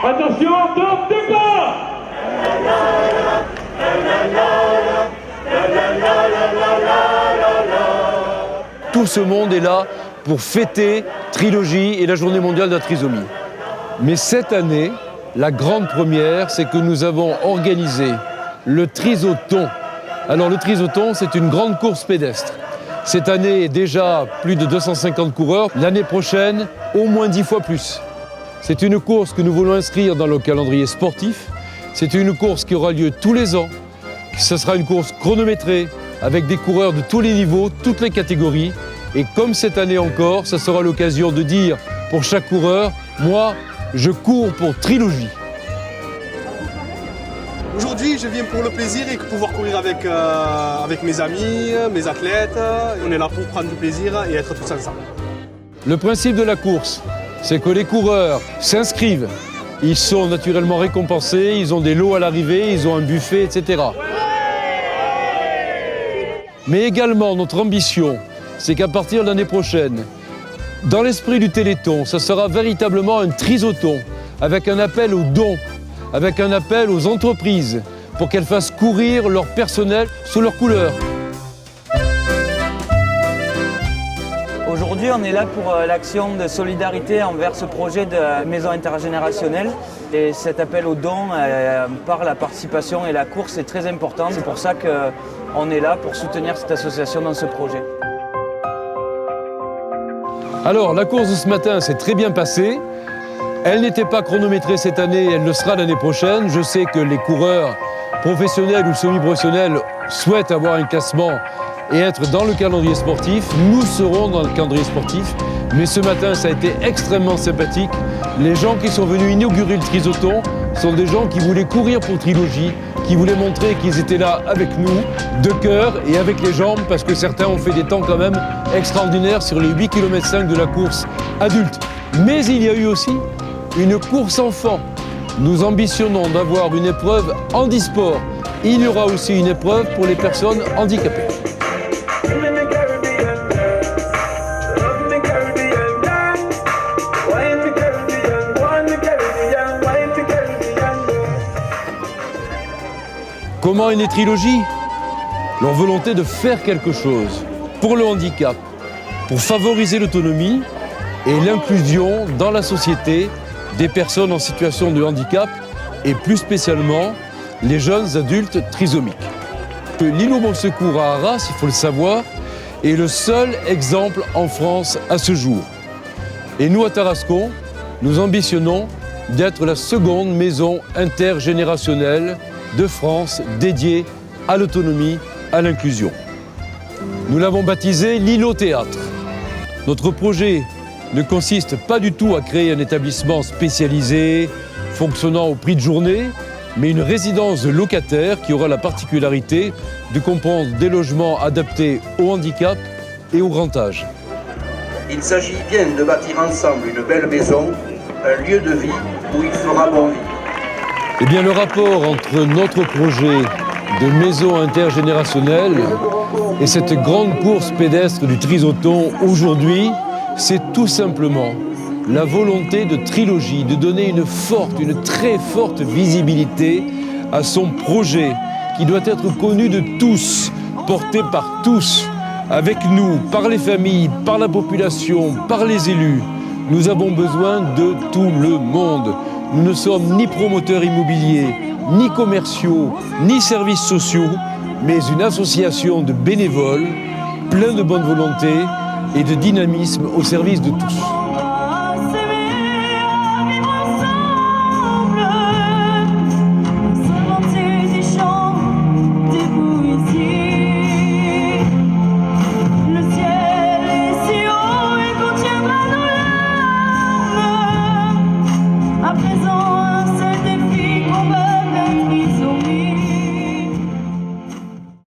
Attention, top, départ! Tout ce monde est là pour fêter Trilogie et la Journée mondiale de la trisomie. Mais cette année, la grande première, c'est que nous avons organisé le Trisothon. Alors le Trisothon, c'est une grande course pédestre. Cette année, déjà plus de 250 coureurs. L'année prochaine, au moins 10 fois plus. C'est une course que nous voulons inscrire dans le calendrier sportif. C'est une course qui aura lieu tous les ans. Ce sera une course chronométrée avec des coureurs de tous les niveaux, toutes les catégories. Et comme cette année encore, ça sera l'occasion de dire pour chaque coureur, moi, je cours pour Trilogie. Aujourd'hui, je viens pour le plaisir et pouvoir courir avec mes amis, mes athlètes. On est là pour prendre du plaisir et être tous ensemble. Le principe de la course, c'est que les coureurs s'inscrivent. Ils sont naturellement récompensés, ils ont des lots à l'arrivée, ils ont un buffet, etc. Mais également, notre ambition, c'est qu'à partir de l'année prochaine, dans l'esprit du Téléthon, ça sera véritablement un trisothon, avec un appel aux dons, avec un appel aux entreprises, pour qu'elles fassent courir leur personnel sous leurs couleurs. Aujourd'hui, on est là pour l'action de solidarité envers ce projet de maison intergénérationnelle. Et cet appel aux dons par la participation et la course est très important. C'est pour ça qu'on est là pour soutenir cette association dans ce projet. Alors, la course de ce matin s'est très bien passée. Elle n'était pas chronométrée cette année, elle le sera l'année prochaine. Je sais que les coureurs professionnels ou semi-professionnels souhaitent avoir un classement et être dans le calendrier sportif. Nous serons dans le calendrier sportif, mais ce matin, ça a été extrêmement sympathique. Les gens qui sont venus inaugurer le Trisothon sont des gens qui voulaient courir pour Trilogie, qui voulaient montrer qu'ils étaient là avec nous, de cœur et avec les jambes, parce que certains ont fait des temps quand même extraordinaires sur les 8,5 km de la course adulte. Mais il y a eu aussi une course enfant. Nous ambitionnons d'avoir une épreuve handisport. Il y aura aussi une épreuve pour les personnes handicapées. Comment est née Trilogie? Leur volonté de faire quelque chose pour le handicap, pour favoriser l'autonomie et l'inclusion dans la société des personnes en situation de handicap et plus spécialement les jeunes adultes trisomiques. L'îlot Bon Secours à Arras, il faut le savoir, est le seul exemple en France à ce jour. Et nous, à Tarascon, nous ambitionnons d'être la seconde maison intergénérationnelle de France dédiée à l'autonomie, à l'inclusion. Nous l'avons baptisé l'îlot théâtre. Notre projet ne consiste pas du tout à créer un établissement spécialisé, fonctionnant au prix de journée, mais une résidence de locataires qui aura la particularité de comprendre des logements adaptés au handicap et au grand âge. Il s'agit bien de bâtir ensemble une belle maison, un lieu de vie où il fera bon vivre. Eh bien, le rapport entre notre projet de maison intergénérationnelle et cette grande course pédestre du Trisothon aujourd'hui, c'est tout simplement la volonté de Trilogie de donner une très forte visibilité à son projet qui doit être connu de tous, porté par tous, avec nous, par les familles, par la population, par les élus. Nous avons besoin de tout le monde. Nous ne sommes ni promoteurs immobiliers, ni commerciaux, ni services sociaux, mais une association de bénévoles, plein de bonne volonté et de dynamisme au service de tous.